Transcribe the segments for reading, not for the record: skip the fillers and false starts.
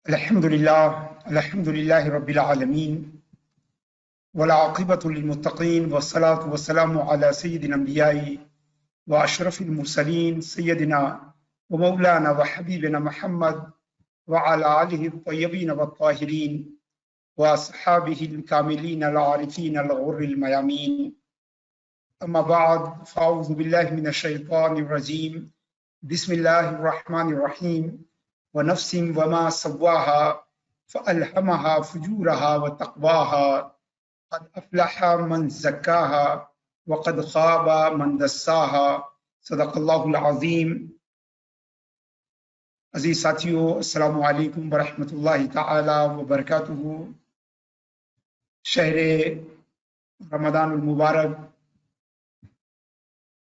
الحمد للہ رب العالمین والعاقبۃ للمتقین والصلاة والسلام علی سید الانبیاء واشرف المرسلین سیدنا ومولانا وحبیبنا محمد وعلی آلہ الطیبین والطاہرین واصحابہ الکاملین العارفین الغر المیامین. اما بعد فاعوذ باللہ من الشیطان الرجیم. بسم اللہ الرحمن الرحیم. ونفس وما سواها فألهمها فجورها وتقواها قد أفلح من زكاها وقد خاب من دساها. صدق اللہ العظیم. عزیز ساتھیو، السلام علیکم ورحمۃ اللہ تعالی وبرکاتہ. شہر رمضان المبارک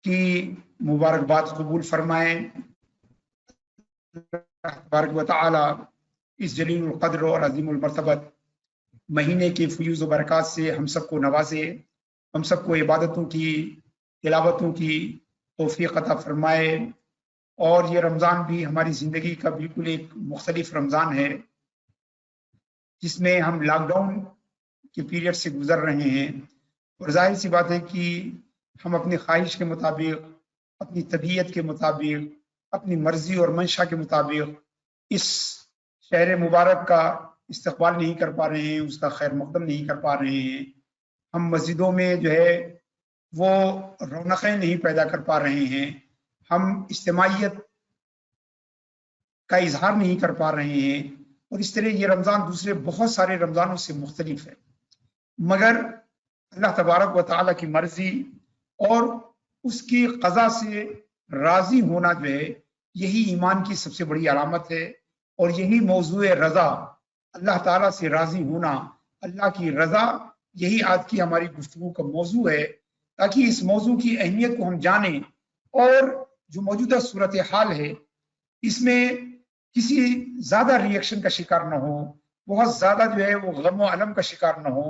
کی مبارکباد قبول فرمائیں. تبارک و تعالی اس جلیل القدر اور عظیم المرتبت مہینے کے فیوز و برکات سے ہم سب کو نوازے، ہم سب کو عبادتوں کی، تلاوتوں کی توفیق عطا فرمائے. اور یہ رمضان بھی ہماری زندگی کا بالکل ایک مختلف رمضان ہے، جس میں ہم لاک ڈاؤن کے پیریڈ سے گزر رہے ہیں. اور ظاہر سی بات ہے کہ ہم اپنی خواہش کے مطابق، اپنی طبیعت کے مطابق، اپنی مرضی اور منشا کے مطابق اس شہر مبارک کا استقبال نہیں کر پا رہے ہیں، اس کا خیر مقدم نہیں کر پا رہے ہیں. ہم مسجدوں میں جو ہے وہ رونقیں نہیں پیدا کر پا رہے ہیں، ہم اجتماعیت کا اظہار نہیں کر پا رہے ہیں. اور اس طرح یہ رمضان دوسرے بہت سارے رمضانوں سے مختلف ہے. مگر اللہ تبارک و تعالیٰ کی مرضی اور اس کی قضا سے راضی ہونا جو ہے، یہی ایمان کی سب سے بڑی علامت ہے. اور یہی موضوع رضا، اللہ تعالیٰ سے راضی ہونا، اللہ کی رضا، یہی آج کی ہماری گفتگو کا موضوع ہے. تاکہ اس موضوع کی اہمیت کو ہم جانیں اور جو موجودہ صورتحال ہے اس میں کسی زیادہ ریئیکشن کا شکار نہ ہو، بہت زیادہ جو ہے وہ غم و الم کا شکار نہ ہو.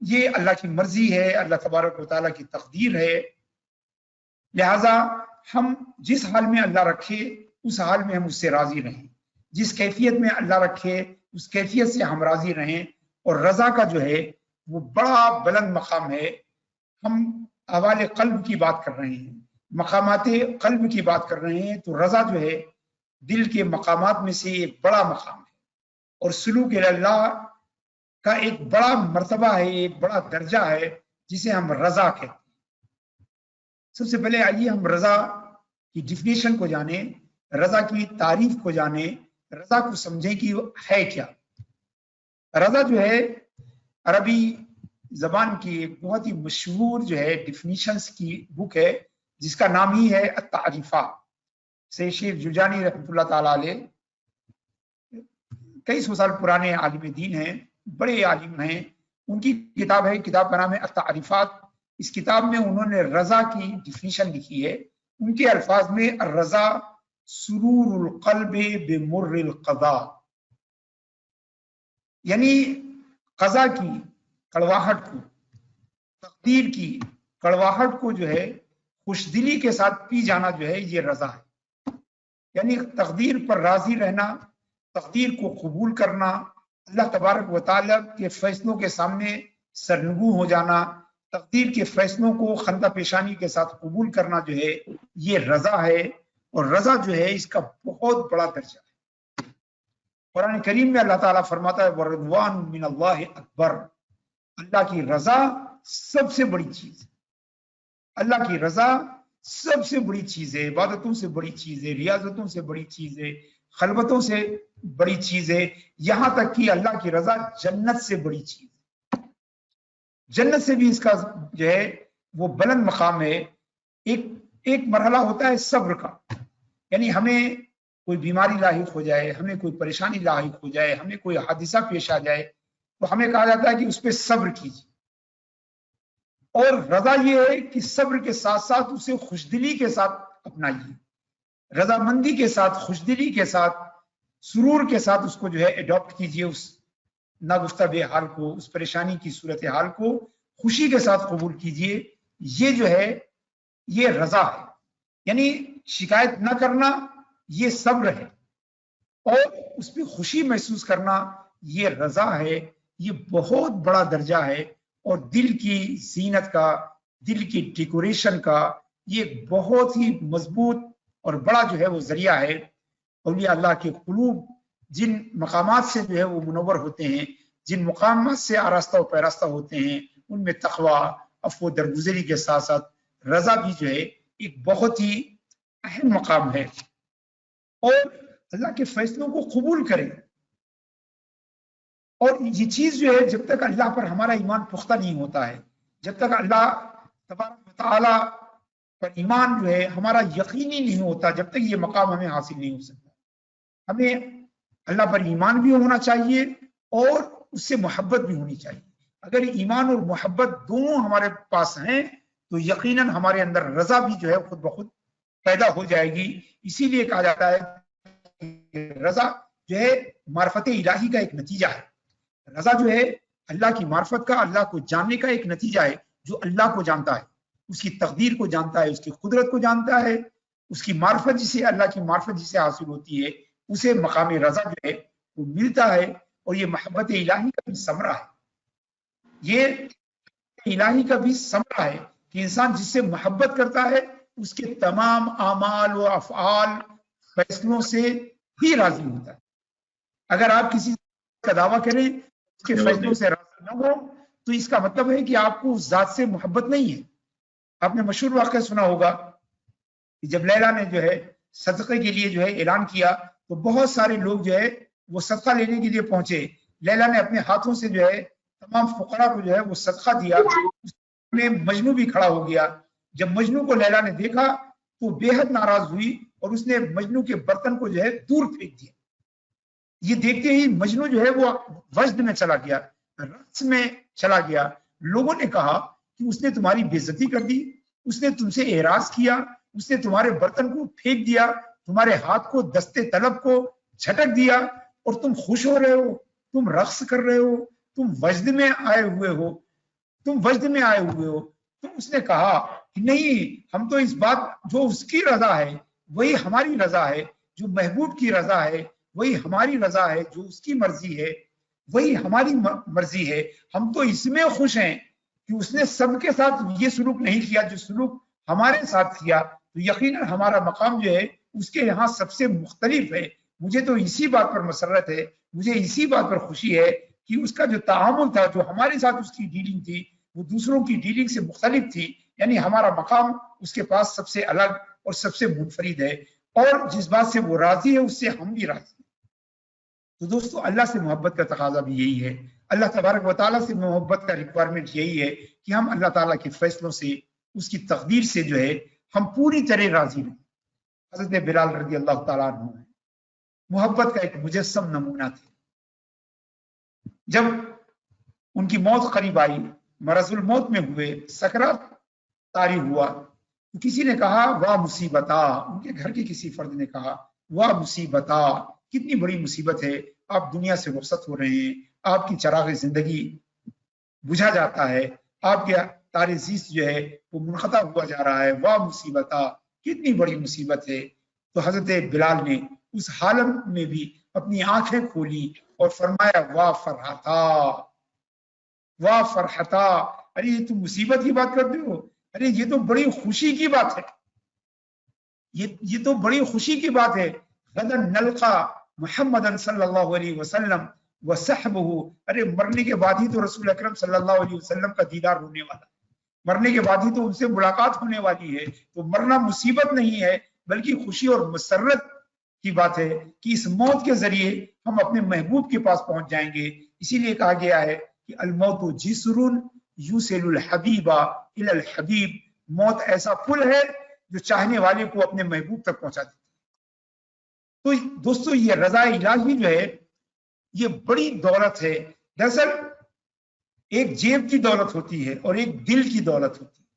یہ اللہ کی مرضی ہے، اللہ تبارک و تعالیٰ کی تقدیر ہے. لہذا ہم جس حال میں اللہ رکھے اس حال میں ہم اس سے راضی رہیں، جس کیفیت میں اللہ رکھے اس کیفیت سے ہم راضی رہیں. اور رضا کا جو ہے وہ بڑا بلند مقام ہے. ہم احوال قلب کی بات کر رہے ہیں، مقامات قلب کی بات کر رہے ہیں، تو رضا جو ہے دل کے مقامات میں سے ایک بڑا مقام ہے اور سلوک اللہ کا ایک بڑا مرتبہ ہے، ایک بڑا درجہ ہے جسے ہم رضا کہتے ہیں. سب سے پہلے آئیے ہم رضا کی ڈیفینیشن کو جانیں، رضا کی تعریف کو جانیں، رضا کو سمجھیں کہ ہے کیا. رضا جو ہے عربی زبان کی ایک بہت ہی مشہور جو ہے ڈیفینیشنز کی بک ہے، جس کا نام ہی ہے التعریفہ. سید شیر جرجانی رحمۃ اللہ تعالیٰ علیہ کئی سو سال پرانے عالم دین ہیں، بڑے عالم ہیں. ان کی کتاب ہے، کتاب کا نام ہے التعریفات. اس کتاب میں انہوں نے رضا کی ڈیفینیشن لکھی ہے. ان کے الفاظ میں الرضا سرور القلب بمر القضاء، یعنی قضا کی کڑواہٹ کو، تقدیر کی کڑواہٹ کو جو ہے خوش دلی کے ساتھ پی جانا جو ہے یہ رضا ہے. یعنی تقدیر پر راضی رہنا، تقدیر کو قبول کرنا، اللہ تبارک و تعالیٰ کے فیصلوں کے سامنے سرنگوں ہو جانا، تقدیر کے فیصلوں کو خندہ پیشانی کے ساتھ قبول کرنا جو ہے یہ رضا ہے. اور رضا جو ہے اس کا بہت بڑا درجہ ہے. قرآن کریم میں اللہ تعالیٰ فرماتا ہے وَرِضْوَانٌ مِّنَ اللَّهِ اکبر، اللہ کی رضا سب سے بڑی چیز ہے. اللہ کی رضا سب سے بڑی چیز ہے، عبادتوں سے بڑی چیز ہے، ریاضتوں سے بڑی چیز ہے، خلوتوں سے بڑی چیز ہے، یہاں تک کہ اللہ کی رضا جنت سے بڑی چیز ہے. جنت سے بھی اس کا جو ہے وہ بلند مقام ہے. ایک مرحلہ ہوتا ہے صبر کا، یعنی ہمیں کوئی بیماری لاحق ہو جائے، ہمیں کوئی پریشانی لاحق ہو جائے، ہمیں کوئی حادثہ پیش آ جائے تو ہمیں کہا جاتا ہے کہ اس پہ صبر کیجیے. اور رضا یہ ہے کہ صبر کے ساتھ ساتھ اسے خوشدلی کے ساتھ اپنائیے، رضامندی کے ساتھ، خوشدلی کے ساتھ، سرور کے ساتھ اس کو جو ہے اڈاپٹ کیجیے. اس ناگفتہ بے حال کو، اس پریشانی کی صورتحال کو خوشی کے ساتھ قبول کیجیے. یہ جو ہے یہ رضا ہے. یعنی شکایت نہ کرنا یہ صبر ہے. اور اس پہ خوشی محسوس کرنا، یہ رضا ہے، یہ بہت بڑا درجہ ہے، اور دل کی زینت کا، دل کی ڈیکوریشن کا یہ بہت ہی مضبوط اور بڑا جو ہے وہ ذریعہ ہے۔ اولیاء اللہ کے قلوب جن مقامات سے جو ہے وہ منور ہوتے ہیں، جن مقامات سے آراستہ و پیراستہ ہوتے ہیں، ان میں تقوی، عفو درگزری کے ساتھ ساتھ رضا بھی جو ہے ایک بہت ہی اہم مقام ہے۔ اور اللہ کے فیصلوں کو قبول کریں، اور یہ چیز جو ہے جب تک اللہ پر ہمارا ایمان پختہ نہیں ہوتا ہے، جب تک اللہ تبارک و تعالی پر ایمان جو ہے ہمارا یقینی نہیں ہوتا، جب تک یہ مقام ہمیں حاصل نہیں ہو سکتا۔ ہمیں اللہ پر ایمان بھی ہونا چاہیے اور اس سے محبت بھی ہونی چاہیے۔ اگر ایمان اور محبت دونوں ہمارے پاس ہیں تو یقیناً ہمارے اندر رضا بھی جو ہے خود بخود پیدا ہو جائے گی۔ اسی لیے کہا جاتا ہے کہ رضا جو ہے معرفت الہی کا ایک نتیجہ ہے۔ رضا جو ہے اللہ کی معرفت کا، اللہ کو جاننے کا ایک نتیجہ ہے۔ جو اللہ کو جانتا ہے، اس کی تقدیر کو جانتا ہے، اس کی قدرت کو جانتا ہے، اس کی معرفت جسے، اللہ کی معرفت جسے حاصل ہوتی ہے، اسے مقام رضا جو ہے وہ ملتا ہے۔ اور یہ محبت الہی کا بھی ثمرہ ہے، یہ الہی کا بھی ثمرہ ہے کہ انسان جس سے محبت کرتا ہے اس کے تمام اعمال و افعال، فیصلوں سے ہی راضی ہوتا ہے۔ اگر آپ کسی کا دعویٰ کریں اس کے فیصلوں سے راضی نہ ہو تو اس کا مطلب ہے کہ آپ کو اس ذات سے محبت نہیں ہے۔ آپ نے مشہور واقعہ سنا ہوگا کہ جب لیلا نے جو ہے صدقے کے لیے جو ہے اعلان کیا تو بہت سارے لوگ جو ہے وہ صدقہ لینے کے لیے پہنچے۔ لیلا نے اپنے ہاتھوں سے جو ہے تمام فقراء کو جو ہے وہ صدقہ دیا۔ اس میں مجنو بھی کھڑا ہو گیا۔ جب مجنو کو لیلا نے دیکھا تو بے حد ناراض ہوئی اور اس نے مجنو کے برتن کو جو ہے دور پھینک دیا۔ یہ دیکھتے ہی مجنو جو ہے وہ وجد میں چلا گیا، رقص میں چلا گیا۔ لوگوں نے کہا کہ اس نے تمہاری بے عزتی کر دی، اس نے تم سے اعراض کیا، اس نے تمہارے برتن کو پھینک دیا، تمہارے ہاتھ کو دستے طلب کو جھٹک دیا، اور تم خوش ہو رہے ہو، تم رقص کر رہے ہو، تم وجد میں آئے ہوئے ہو، تم وجد میں آئے ہوئے ہو۔ تو اس نے کہا کہ نہیں، ہم تو اس بات، جو اس کی رضا ہے وہی ہماری رضا ہے، جو محبوب کی رضا ہے وہی ہماری رضا ہے، جو اس کی مرضی ہے وہی ہماری مرضی ہے۔ ہم تو اس میں خوش ہیں کہ اس نے سب کے ساتھ یہ سلوک نہیں کیا جو سلوک ہمارے ساتھ کیا، تو یقیناً ہمارا مقام جو ہے اس کے یہاں سب سے مختلف ہے۔ مجھے تو اسی بات پر مسرت ہے، مجھے اسی بات پر خوشی ہے کہ اس کا جو تعامل تھا، جو ہمارے ساتھ اس کی ڈیلنگ تھی، وہ دوسروں کی ڈیلنگ سے مختلف تھی۔ یعنی ہمارا مقام اس کے پاس سب سے الگ اور سب سے منفرد ہے، اور جس بات سے وہ راضی ہے اس سے ہم بھی راضی ہیں۔ تو دوستو، اللہ سے محبت کا تقاضا بھی یہی ہے، اللہ تبارک و تعالیٰ سے محبت کا ریکوائرمنٹ یہی ہے کہ ہم اللہ تعالیٰ کے فیصلوں سے، اس کی تقدیر سے جو ہے ہم پوری طرح راضی رہیں۔ حضرت بلال رضی اللہ تعالیٰ عنہ محبت کا ایک مجسم نمونہ تھے۔ جب ان کی موت قریب آئی، مرض الموت میں ہوئے، سکرات طاری ہوا، تو کسی نے کہا واہ مصیبتا، ان کے گھر کے کسی فرد نے کہا واہ مصیبتا، کتنی بڑی مصیبت ہے، آپ دنیا سے رخصت ہو رہے ہیں، آپ کی چراغ زندگی بجھا جاتا ہے، آپ کے تار زیست جو ہے وہ منقطع ہوا جا رہا ہے، واہ مصیبتا، کتنی بڑی مصیبت ہے۔ تو حضرت بلال نے اس حالت میں بھی اپنی آنکھیں کھولی اور فرمایا واہ فرحتا، واہ فرحتا، ارے یہ تم مصیبت کی بات کرتے ہو، ارے یہ تو بڑی خوشی کی بات ہے، یہ تو بڑی خوشی کی بات ہے۔ غدن نلقا محمد صلی اللہ علیہ وسلم وصحبہ، ارے مرنے کے بعد ہی تو رسول اکرم صلی اللہ علیہ وسلم کا دیدار ہونے والا، مرنے کے بعد ہی تو ان سے ملاقات ہونے والی ہے۔ تو مرنا مصیبت نہیں ہے بلکہ خوشی اور مسرت کی بات ہے کہ اس موت کے ذریعے ہم اپنے محبوب کے پاس پہنچ جائیں گے۔ اسی لیے کہا گیا ہے کہ الموت جسر یوصل الحبیب الی الحبیب، موت ایسا پل ہے جو چاہنے والے کو اپنے محبوب تک پہنچا دیتا ہے۔ تو دوستو، یہ رضا الہی جو ہے یہ بڑی دولت ہے۔ دراصل ایک جیب کی دولت ہوتی ہے اور ایک دل کی دولت ہوتی ہے۔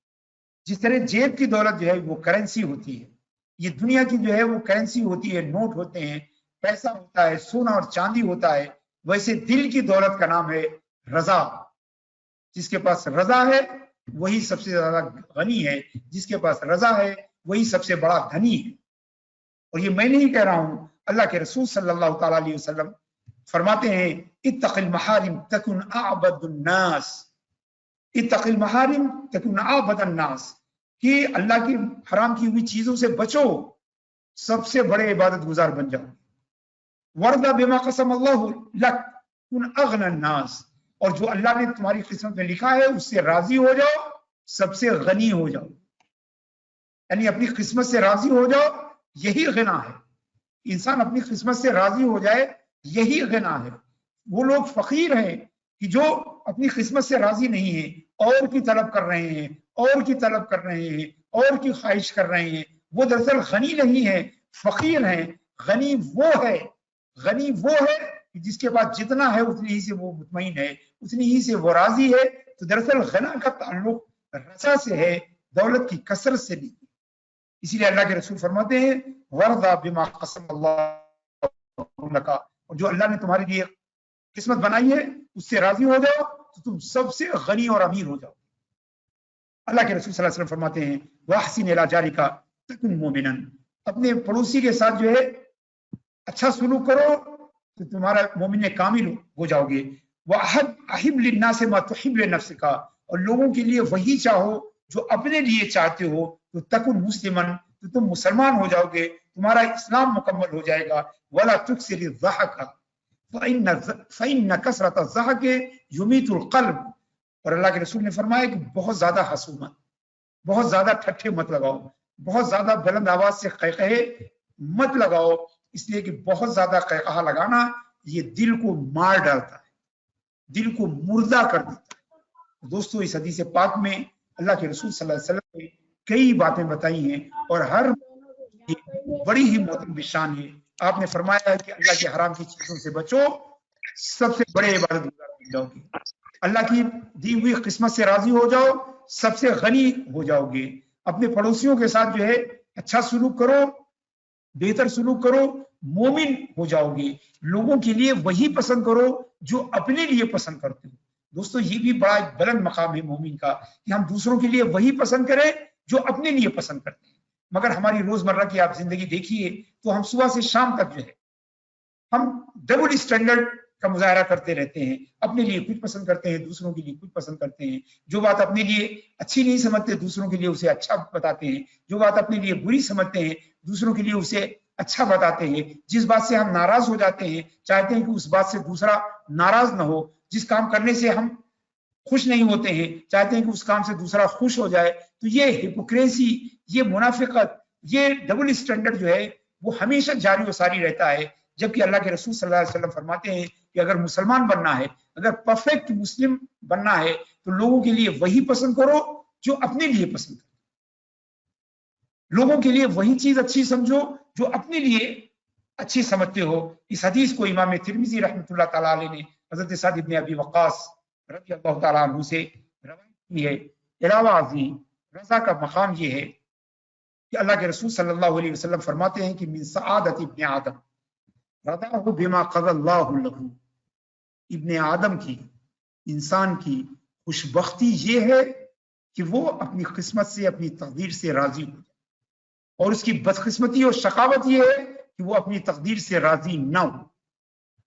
جس طرح جیب کی دولت جو ہے وہ کرنسی ہوتی ہے، یہ دنیا کی جو ہے وہ کرنسی ہوتی ہے، نوٹ ہوتے ہیں، پیسہ ہوتا ہے، سونا اور چاندی ہوتا ہے، ویسے دل کی دولت کا نام ہے رضا۔ جس کے پاس رضا ہے وہی سب سے زیادہ غنی ہے، جس کے پاس رضا ہے وہی سب سے بڑا دھنی ہے۔ اور یہ میں نہیں کہہ رہا ہوں، اللہ کے رسول صلی اللہ تعالی علیہ وسلم فرماتے ہیں اتق المحارم تکن اعبد الناس، اتق المحارم تکن اعبد الناس، کہ اللہ کی حرام کی ہوئی چیزوں سے بچو، سب سے بڑے عبادت گزار بن جاؤ۔ وَرْضَ بِمَا قَسَمَ اللَّهُ لَكَ كُنْ أَغْنَى النَّاسِ، اور جو اللہ نے تمہاری قسمت میں لکھا ہے اس سے راضی ہو جاؤ، سب سے غنی ہو جاؤ، یعنی اپنی قسمت سے راضی ہو جاؤ، یہی غنا ہے۔ انسان اپنی قسمت سے راضی ہو جائے، یہی غنا ہے۔ وہ لوگ فقیر ہیں کہ جو اپنی قسمت سے راضی نہیں ہیں، اور کی طلب کر رہے ہیں، اور کی طلب کر رہے ہیں، اور کی خواہش کر رہے ہیں، وہ دراصل غنی نہیں ہے، فقیر ہیں۔ غنی وہ ہے کہ جس کے پاس جتنا ہے اتنی ہی سے وہ مطمئن ہے، اتنی ہی سے وہ راضی ہے۔ تو دراصل غنا کا تعلق رضا سے ہے، دولت کی کثرت سے نہیں۔ اسی لیے اللہ کے رسول فرماتے ہیں وَرْضَ بِمَا قَسَمَ اللَّهُ لَكَ، اور جو اللہ نے تمہارے لیے قسمت بنائی ہے اس سے راضی ہو جاؤ تو تم سب سے غنی اور امیر ہو جاؤ۔ اللہ کے رسول صلی اللہ علیہ وسلم فرماتے ہیں وَأَحْسِنْ إِلَىٰ جَارِكَ تَكُنْ مُؤْمِنًا، اپنے پڑوسی کے ساتھ جو ہے اچھا سلوک کرو تو تمہارا مومن کامل ہو جاؤ گے۔ وَأَحِبْ لِلنَّاسِ مَا تُحِبُّ لِنَفْسِكَ، اور لوگوں کے لیے وہی چاہو جو اپنے لیے چاہتے ہو، تو تکن مسلمن، تو تم مسلمان ہو جاؤ گے، تمہارا اسلام مکمل ہو جائے گا۔ وَلَا تُكْثِرِ الضَّحَكَ فَإِنَّ كَثْرَةَ الضَّحَكِ يُمِيتُ الْقَلْبَ، اور اللہ کے رسول نے فرمایا کہ بہت زیادہ ہنسو مت، بہت زیادہ ٹھٹھے مت لگاؤ، بہت زیادہ بلند آواز سے قہقہے مت لگاؤ، اس لیے کہ بہت زیادہ قہقہا لگانا یہ دل کو مار ڈالتا ہے، دل کو مردہ کر دیتا ہے۔ دوستو اس حدیث پاک میں اللہ کے رسول صلی اللہ علیہ وسلم نے کئی باتیں بتائی ہیں، اور ہر بڑی ہی محترم شان ہے۔ آپ نے فرمایا ہے کہ اللہ کے حرام کی چیزوں سے بچو، سب سے بڑے عبادت گزار بن جاؤ گے، اللہ کی دی ہوئی قسمت سے راضی ہو جاؤ، سب سے غنی ہو جاؤ گے۔ اپنے پڑوسیوں کے ساتھ جو ہے اچھا سلوک کرو، بہتر سلوک کرو، مومن ہو جاؤ گے۔ لوگوں کے لیے وہی پسند کرو جو اپنے لیے پسند کرتے ہو۔ دوستو یہ بھی بڑا ایک بلند مقام ہے مومن کا کہ ہم دوسروں کے لیے وہی پسند کریں جو اپنے لیے پسند کرتے ہیں۔ مگر ہماری روزمرہ کی آپ زندگی دیکھیے تو ہم صبح سے شام تک جو ہے ہم ڈبل اسٹینڈرڈ کا مظاہرہ کرتے رہتے ہیں، اپنے لیے کچھ پسند کرتے ہیں، دوسروں کے لیے کچھ پسند کرتے ہیں، جو بات اپنے لیے اچھی نہیں سمجھتے دوسروں کے لیے اسے اچھا بتاتے ہیں، جو بات اپنے لیے بری سمجھتے ہیں دوسروں کے لیے اسے اچھا بتاتے ہیں، جس بات سے ہم ناراض ہو جاتے ہیں چاہتے ہیں کہ اس بات سے دوسرا ناراض نہ ہو، جس کام کرنے سے ہم خوش نہیں ہوتے ہیں چاہتے ہیں کہ اس کام سے دوسرا خوش ہو جائے۔ تو یہ ہپوکریسی، یہ منافقت، یہ ڈبل اسٹینڈرڈ جو ہے وہ ہمیشہ جاری و ساری رہتا ہے، جبکہ اللہ کے رسول صلی اللہ علیہ وسلم فرماتے ہیں کہ اگر مسلمان بننا ہے، اگر پرفیکٹ مسلم بننا ہے تو لوگوں کے لیے وہی پسند کرو جو اپنے لیے پسند کرو، لوگوں کے لیے وہی چیز اچھی سمجھو جو اپنے لیے اچھی سمجھتے ہو۔ اس حدیث کو امام ترمذی رحمۃ اللہ تعالی علیہ نے حضرت سعد بن ابی وقاص رضی اللہ تعالیٰ عنہ سے روایت کی ہے۔ علاوہ ازیں رضا کا مقام یہ ہے کہ اللہ کے رسول صلی اللہ علیہ وسلم فرماتے ہیں کہ من سعادت ابن آدم رضاہ بما قضى اللہ له، ابن آدم کی، انسان کی خوش بختی یہ ہے کہ وہ اپنی قسمت سے، اپنی تقدیر سے راضی ہو جائے، اور اس کی بدقسمتی اور شقاوت یہ ہے کہ وہ اپنی تقدیر سے راضی نہ ہو،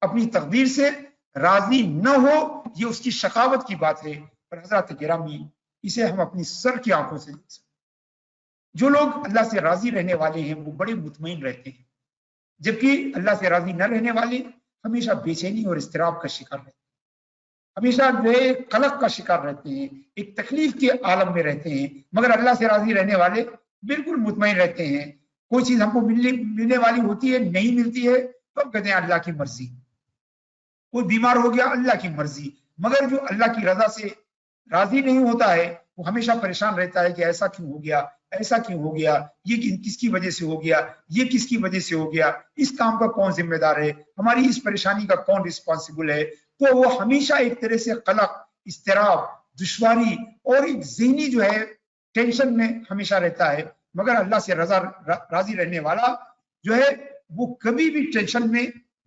اپنی تقدیر سے راضی نہ ہو، یہ اس کی شقاوت کی بات ہے۔ اور حضرات گرامی اسے ہم اپنی سر کی آنکھوں سے دیکھ سکتے ہیں۔ جو لوگ اللہ سے راضی رہنے والے ہیں وہ بڑے مطمئن رہتے ہیں، جبکہ اللہ سے راضی نہ رہنے والے ہمیشہ بے چینی اور اضطراب کا شکار رہتے ہیں، ہمیشہ جو ہے قلق کا شکار رہتے ہیں، ایک تکلیف کے عالم میں رہتے ہیں۔ مگر اللہ سے راضی رہنے والے بالکل مطمئن رہتے ہیں، کوئی چیز ہم کو ملنے والی ہوتی ہے، نہیں ملتی ہے تو ہم کہتے ہیں اللہ کی مرضی، کوئی بیمار ہو گیا اللہ کی مرضی۔ مگر جو اللہ کی رضا سے راضی نہیں ہوتا ہے وہ ہمیشہ پریشان رہتا ہے کہ ایسا کیوں ہو گیا، ایسا کیوں ہو گیا، یہ کس کی وجہ سے ہو گیا، یہ کس کی وجہ سے ہو گیا، اس کام کا کون ذمہ دار ہے، ہماری اس پریشانی کا کون رسپانسبل ہے۔ تو وہ ہمیشہ ایک طرح سے قلق، اضطراب، دشواری اور ایک ذہنی جو ہے ٹینشن میں ہمیشہ رہتا ہے۔ مگر اللہ سے راضی رہنے والا جو ہے وہ کبھی بھی ٹینشن میں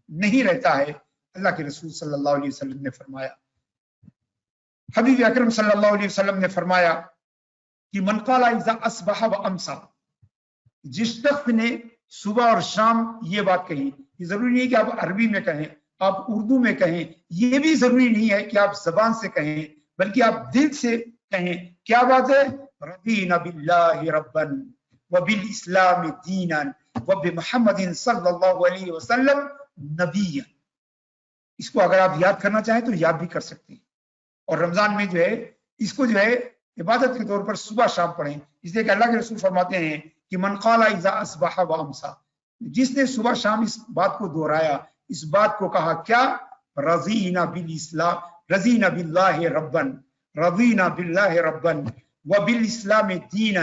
نہیں رہتا ہے۔ اللہ کے رسول صلی اللہ علیہ وسلم نے فرمایا، حبیب اکرم صلی اللہ علیہ وسلم نے فرمایا کہ من قال اذا اصبح وامسى، جس شخص نے صبح اور شام یہ بات کہی. یہ ضروری نہیں کہ آپ عربی میں کہیں، آپ اردو میں کہیں، یہ بھی ضروری نہیں ہے کہ آپ زبان سے کہیں، بلکہ آپ دل سے کہیں. کیا بات ہے؟ رضینا باللہ ربا وبالاسلام دینا وبمحمد صلی اللہ علیہ وسلم نبیا. اس کو اگر آپ یاد کرنا چاہیں تو یاد بھی کر سکتے ہیں. اور رمضان میں جو ہے اس کو جو ہے عبادت کے طور پر صبح شام پڑھیں، اس لیے کہ اللہ کے رسول فرماتے ہیں کہ من قال اذا اصبح وامسا، جس نے صبح شام اس بات کو دہرایا، اس بات کو کہا، کیا؟ رضینا بالاسلام، رضینا باللہ ربا، رضینا باللہ ربا وبالاسلام دینا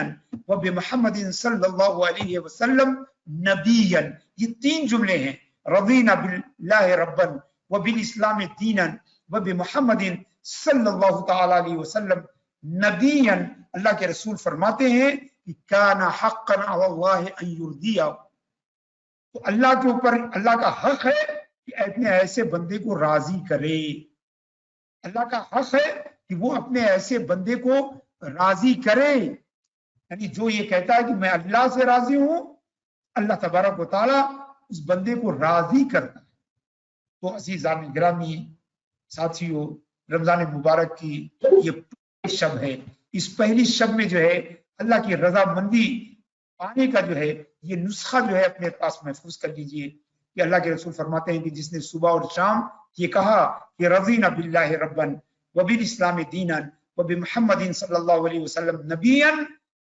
وبمحمد صلی اللہ علیہ وسلم نبیا. یہ 3 جملے ہیں، رضینا باللہ ربا وبالاسلام دینا وبمحمد صلی اللہ تعالی علیہ وسلم نبیا. اللہ کے رسول فرماتے ہیں کہ کان حقا علی اللہ ان یرضیہ، تو اللہ کے اوپر اللہ کا حق ہے کہ اپنے ایسے بندے کو راضی کرے. اللہ کا حق ہے کہ وہ اپنے ایسے بندے کو راضی کرے. یعنی جو یہ کہتا ہے کہ میں اللہ سے راضی ہوں، اللہ تبارک و تعالی اس بندے کو راضی کرتا ہے. تو عزیزان گرامی ساتھیو، رمضان مبارک کی یہ پہلی شب ہے. اس پہلی شب میں جو ہے اللہ کی رضا مندی پانے کا جو ہے یہ نسخہ جو ہے اپنے پاس محفوظ کر لیجئے کہ اللہ کے رسول فرماتے ہیں کہ جس نے صبح اور شام یہ کہا کہ رضینا باللہ ربا وبالاسلام دینا وبمحمد صلی اللہ علیہ وسلم نبیا،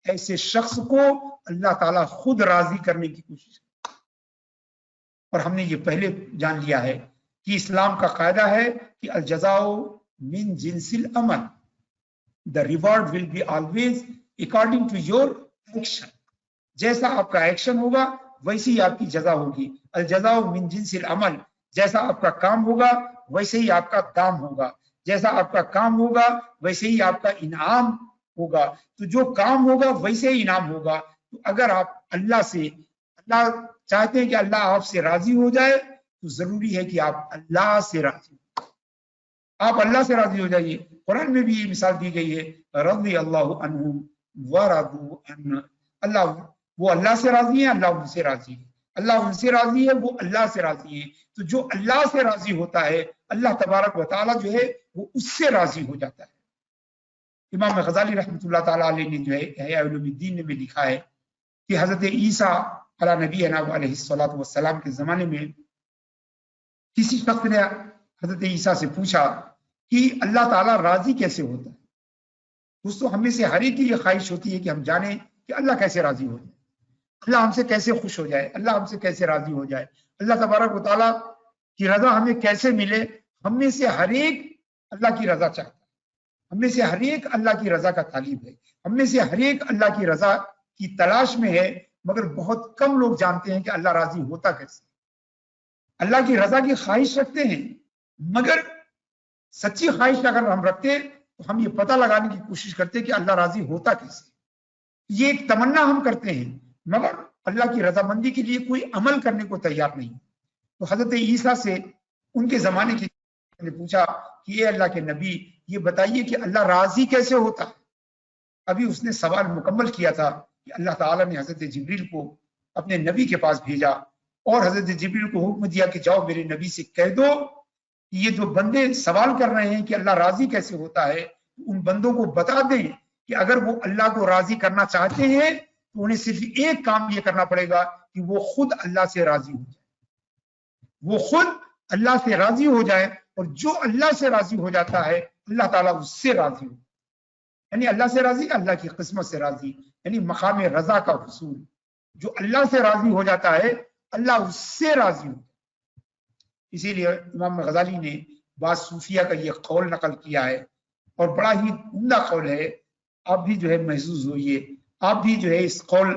ایسے شخص کو اللہ تعالیٰ خود راضی کرنے کی کوشش کرے. اور ہم نے یہ پہلے جان لیا ہے کہ اسلام کا قاعدہ ہے کہ الجزاء من جنس العمل، the reward will be always according to your action. جیسا آپ کا ایکشن ہوگا ویسے ہی آپ کی جزا ہوگی. الجزاء من جنس العمل، جیسا آپ کا کام ہوگا ویسے ہی آپ کا دام ہوگا، جیسا آپ کا کام ہوگا ویسے ہی آپ کا انعام ہوگا. تو جو کام ہوگا ویسے ہی انعام ہوگا. تو اگر آپ اللہ چاہتے ہیں کہ اللہ آپ سے راضی ہو جائے تو ضروری ہے کہ آپ اللہ سے راضی ہو. آپ اللہ سے راضی ہو جائیے. قرآن میں بھی یہ مثال دی گئی ہے، رضی اللہ عنہم ورضوا عنہ. وہ اللہ سے راضی ہیں، اللہ ان سے راضی ہے. اللہ ان سے راضی ہے، وہ اللہ سے راضی ہے. تو جو اللہ سے راضی ہوتا ہے اللہ تبارک و تعالیٰ جو ہے وہ اس سے راضی ہو جاتا ہے. امام غزالی رحمۃ اللہ تعالیٰ علیہ نے جو ہے احیاء علوم الدین میں لکھا ہے کہ حضرت عیسیٰ علی نبینا علیہ الصلوۃ والسلام کے زمانے میں کسی شخص نے حضرت عیسیٰ سے پوچھا کہ اللہ تعالیٰ راضی کیسے ہوتا ہے. دوستو، ہم میں سے ہر ایک کی یہ خواہش ہوتی ہے کہ ہم جانیں کہ اللہ کیسے راضی ہو جائے، اللہ ہم سے کیسے خوش ہو جائے، اللہ ہم سے کیسے راضی ہو جائے، اللہ تبارک و تعالیٰ کی رضا ہمیں کیسے ملے. ہم میں سے ہر ایک اللہ کی رضا چاہتا ہے، ہم میں سے ہر ایک اللہ کی رضا کا طالب ہے، ہم میں سے ہر ایک اللہ کی رضا کی تلاش میں ہے. مگر بہت کم لوگ جانتے ہیں کہ اللہ راضی ہوتا کیسے. اللہ کی رضا کی خواہش رکھتے ہیں، مگر سچی خواہش اگر ہم رکھتے تو ہم یہ پتہ لگانے کی کوشش کرتے کہ اللہ راضی ہوتا کیسے. یہ ایک تمنا ہم کرتے ہیں مگر اللہ کی رضامندی کے لیے کوئی عمل کرنے کو تیار نہیں. تو حضرت عیسیٰ سے ان کے زمانے کے نے پوچھا کہ اے اللہ کے نبی، یہ بتائیے کہ اللہ راضی کیسے ہوتا. ابھی اس نے سوال مکمل کیا تھا کہ اللہ تعالیٰ نے حضرت جبریل کو اپنے نبی کے پاس بھیجا اور حضرت جبریل کو حکم دیا کہ جاؤ میرے نبی سے کہہ دو کہ یہ جو بندے سوال کر رہے ہیں کہ اللہ راضی کیسے ہوتا ہے، ان بندوں کو بتا دیں کہ اگر وہ اللہ کو راضی کرنا چاہتے ہیں تو انہیں صرف ایک کام یہ کرنا پڑے گا کہ وہ خود اللہ سے راضی ہو جائے. وہ خود اللہ سے راضی ہو جائے، اور جو اللہ سے راضی ہو جاتا ہے اللہ تعالیٰ اس سے راضی ہو. یعنی اللہ سے راضی، اللہ کی قسمت سے راضی، یعنی مقام رضا کا حصول. جو اللہ سے راضی ہو جاتا ہے اللہ اس سے راضی ہو. اسی لیے امام غزالی نے بعض صوفیہ کا یہ قول نقل کیا ہے اور بڑا ہی عمدہ قول ہے. آپ بھی جو ہے محظوظ ہوئیے، آپ بھی جو ہے اس قول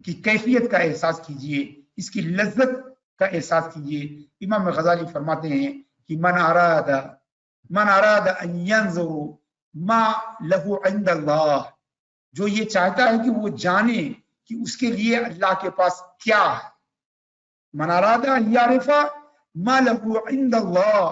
کی کیفیت کا احساس کیجئے، اس کی لذت کا احساس کیجئے. امام غزالی فرماتے ہیں کہ من اراد ان ينظر ما له عند اللہ، جو یہ چاہتا ہے کہ وہ جانے کہ اس کے لیے اللہ کے پاس کیا ہے. من اراد ان يعرف ما له عند اللہ،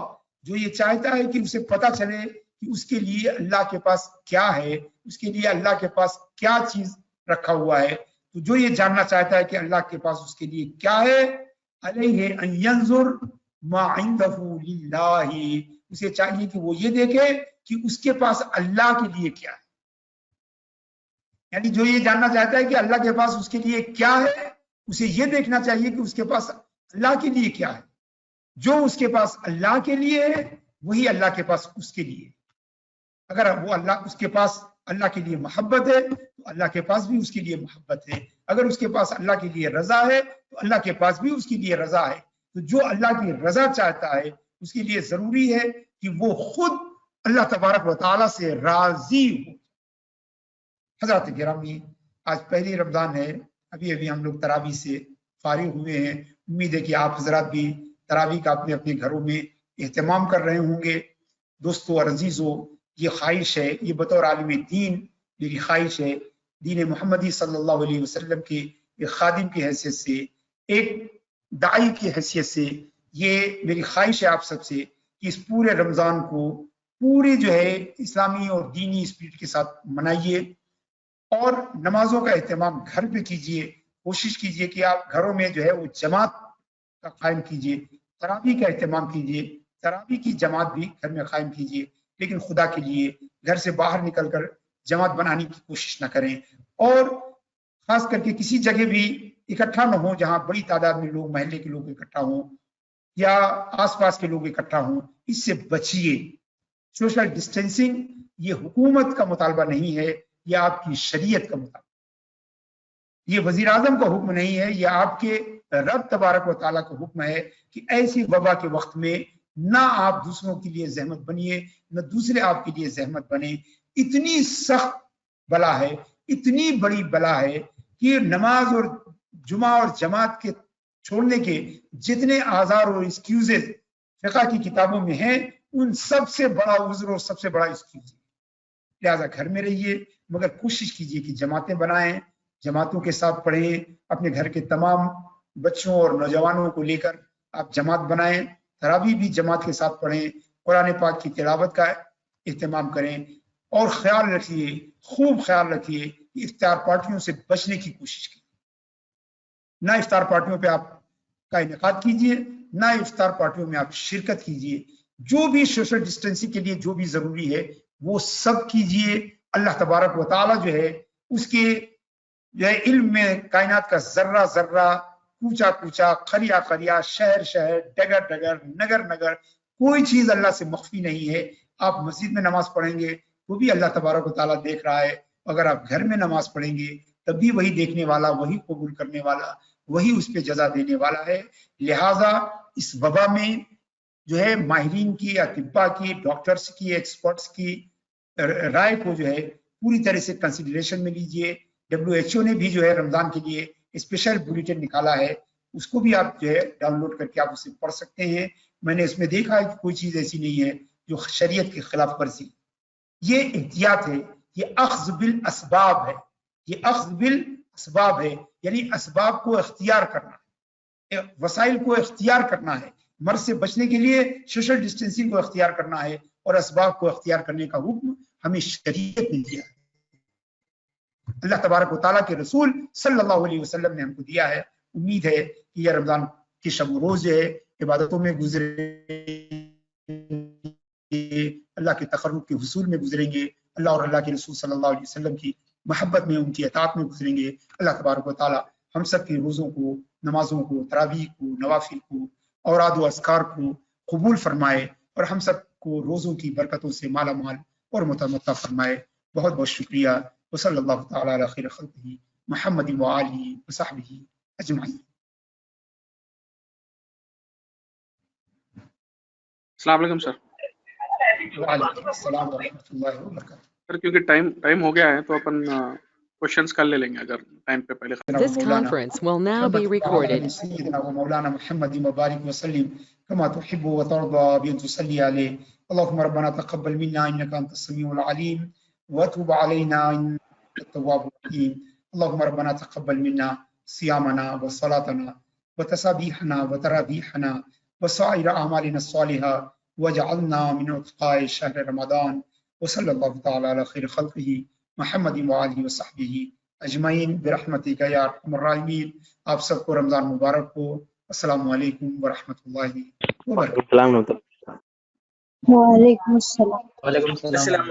جو یہ چاہتا ہے کہ اسے پتہ چلے کہ اس کے لیے اللہ کے پاس کیا ہے، اس کے لیے اللہ کے پاس کیا چیز رکھا ہوا ہے. تو جو یہ جاننا چاہتا ہے کہ اللہ کے پاس اس کے لیے کیا ہے، علیہ ان ینظر ما عنده للہ، اسے چاہیے کہ وہ یہ دیکھے کہ اس کے پاس اللہ کے لیے کیا ہے. یعنی جو یہ جاننا چاہتا ہے کہ اللہ کے پاس اس کے لیے کیا ہے، اسے یہ دیکھنا چاہیے کہ اس کے پاس اللہ کے لیے کیا ہے. جو اس کے پاس اللہ کے لیے ہے وہی اللہ کے پاس اس کے لیے. اگر وہ اللہ اس کے پاس اللہ کے لیے محبت ہے تو اللہ کے پاس بھی اس کے لیے محبت ہے. اگر اس کے پاس اللہ کے لیے رضا ہے تو اللہ کے پاس بھی اس کے لیے رضا ہے. تو جو اللہ کی رضا چاہتا ہے اس کے لیے ضروری ہے کہ وہ خود اللہ تبارک و تعالیٰ سے راضی ہو. حضرات گرامی، آج پہلی رمضان ہے، ابھی ہم لوگ تراویح سے فارغ ہوئے ہیں. امید ہے کہ آپ حضرات بھی تراویح کا اپنے اپنے گھروں میں اہتمام کر رہے ہوں گے. دوستو اور عزیزو، یہ خواہش ہے، یہ بطور عالم دین میری خواہش ہے، دین محمدی صلی اللہ علیہ وسلم کے ایک خادم کی حیثیت سے، ایک داعی کی حیثیت سے، یہ میری خواہش ہے آپ سب سے کہ اس پورے رمضان کو پوری جو ہے اسلامی اور دینی اسپرٹ کے ساتھ منائیے، اور نمازوں کا اہتمام گھر پہ کیجیے. کوشش کیجیے کہ آپ گھروں میں جو ہے وہ جماعت کا قائم کیجیے، تراویح کا اہتمام کیجیے، تراویح کی جماعت بھی گھر میں قائم کیجیے. لیکن خدا کے لیے گھر سے باہر نکل کر جماعت بنانے کی کوشش نہ کریں، اور خاص کر کے کسی جگہ بھی اکٹھا نہ ہو جہاں بڑی تعداد میں لوگ، محلے کے لوگ اکٹھا ہوں یا آس پاس کے لوگ اکٹھا ہوں. اس سے بچیے. سوشل ڈسٹینسنگ یہ حکومت کا مطالبہ نہیں ہے، یہ آپ کی شریعت کا مطالبہ، یہ وزیر اعظم کا حکم نہیں ہے، یہ آپ کے رب تبارک و تعالیٰ کا حکم ہے کہ ایسی وبا کے وقت میں نہ آپ دوسروں کے لیے زحمت بنیے، نہ دوسرے آپ کے لیے زحمت بنے. اتنی سخت بلا ہے، اتنی بڑی بلا ہے کہ نماز اور جمعہ اور جماعت کے چھوڑنے کے جتنے آزار اور ایکسکیوزز فقہ کی کتابوں میں ہیں، ان سب سے بڑا عذر اور سب سے بڑا ایکسکیوز ہے. لہٰذا گھر میں رہیے، مگر کوشش کیجیے کہ جماعتیں بنائیں، جماعتوں کے ساتھ پڑھیں. اپنے گھر کے تمام بچوں اور نوجوانوں کو لے کر آپ جماعت بنائیں. تراویح بھی جماعت کے ساتھ پڑھیں، قرآن پاک کی تلاوت کا اہتمام کریں. اور خیال رکھیے، خوب خیال رکھیے کہ افطار پارٹیوں سے بچنے کی کوشش کیجیے. نہ افطار پارٹیوں پہ آپ کا انعقاد کیجیے، نہ افطار پارٹیوں میں آپ شرکت کیجیے. جو بھی سوشل ڈسٹینسنگ کے لیے جو بھی ضروری ہے وہ سب کیجیے. اللہ تبارک و تعالیٰ جو ہے اس کے جو ہے علم میں کائنات کا ذرہ ذرہ، کوچا کوچا، قریہ قریہ، شہر شہر، ڈگر ڈگر، نگر نگر، کوئی چیز اللہ سے مخفی نہیں ہے. آپ مسجد میں نماز پڑھیں گے وہ بھی اللہ تبارک و تعالیٰ دیکھ رہا ہے. اگر آپ گھر میں نماز پڑھیں گے تب بھی وہی دیکھنے والا، وہی قبول کرنے والا، وہی اس پہ جزا دینے والا ہے. لہٰذا اس وبا میں جو ہے ماہرین کی، اطباء کی، ڈاکٹرز کی، ایکسپرٹس کی رائے کو جو ہے پوری طرح سے کنسیڈریشن میں لیجئے. WHO نے بھی جو ہے رمضان کے لیے اسپیشل بلیٹن نکالا ہے، اس کو بھی آپ جو ہے ڈاؤن لوڈ کر کے آپ اسے پڑھ سکتے ہیں. میں نے اس میں دیکھا ہے کہ کوئی چیز ایسی نہیں ہے جو شریعت کے خلاف ورزی. یہ احتیاط ہے، یہ اخذ بالاسباب ہے، یہ اخذ بالاسباب ہے، یعنی اسباب کو اختیار کرنا ہے، وسائل کو اختیار کرنا ہے. مرض سے بچنے کے لیے سوشل ڈسٹینسنگ کو اختیار کرنا ہے، اور اسباب کو اختیار کرنے کا حکم ہمیں شریعت نے دیا ہے. اللہ تبارک و تعالیٰ کے رسول صلی اللہ علیہ وسلم نے ہم کو دیا ہے. امید ہے کہ یہ رمضان کی شب و روز جو ہے عبادتوں میں گزرے، اللہ کے تقرب کے حصول میں گزریں گے، اللہ اور اللہ کے رسول صلی اللہ علیہ وسلم کی محبت میں، ان کی اطاعت میں گزریں گے. اللہ تبارک و تعالیٰ ہم سب کے روزوں کو، نمازوں کو، تراویح کو، نوافل کو، اوراد و اذکار کو قبول فرمائے، اور ہم سب کو روزوں کی برکتوں سے مالا مال اور متمتع فرمائے. بہت بہت شکریہ. وصلی اللہ تعالی علی خیر خلقہ محمد وآلہ وصحبہ اجمعین. السلام علیکم سر. وعلیکم السلام ورحمۃ اللہ وبرکاتہ. سر کیونکہ ٹائم ہو گیا ہے تو اپن کوشچنز کر لے گے اگر ٹائم پہ پہلے. This conference will now be recorded. سیدنا مولانا محمد مبارک وسلم كما تحب وترضى بأن تصلي عليه. اللهم ربنا تقبل منا إنك أنت السميع العليم وتب علينا إنك التواب الرحيم. اللهم ربنا تقبل منا صيامنا وصلاتنا وتسابيحنا وتراويحنا وسائر أعمالنا الصالحة واجعلنا من أتقاء شهر رمضان. وصلى الله تعالى على خير خلقه محمد وآله وصحبه اجمعین برحمتک یا ارحم الراحمین. آپ سب کو رمضان مبارک ہو. السلام علیکم ورحمۃ اللہ وبرکاتہ. السلام علیکم. وعلیکم السلام. وعلیکم السلام.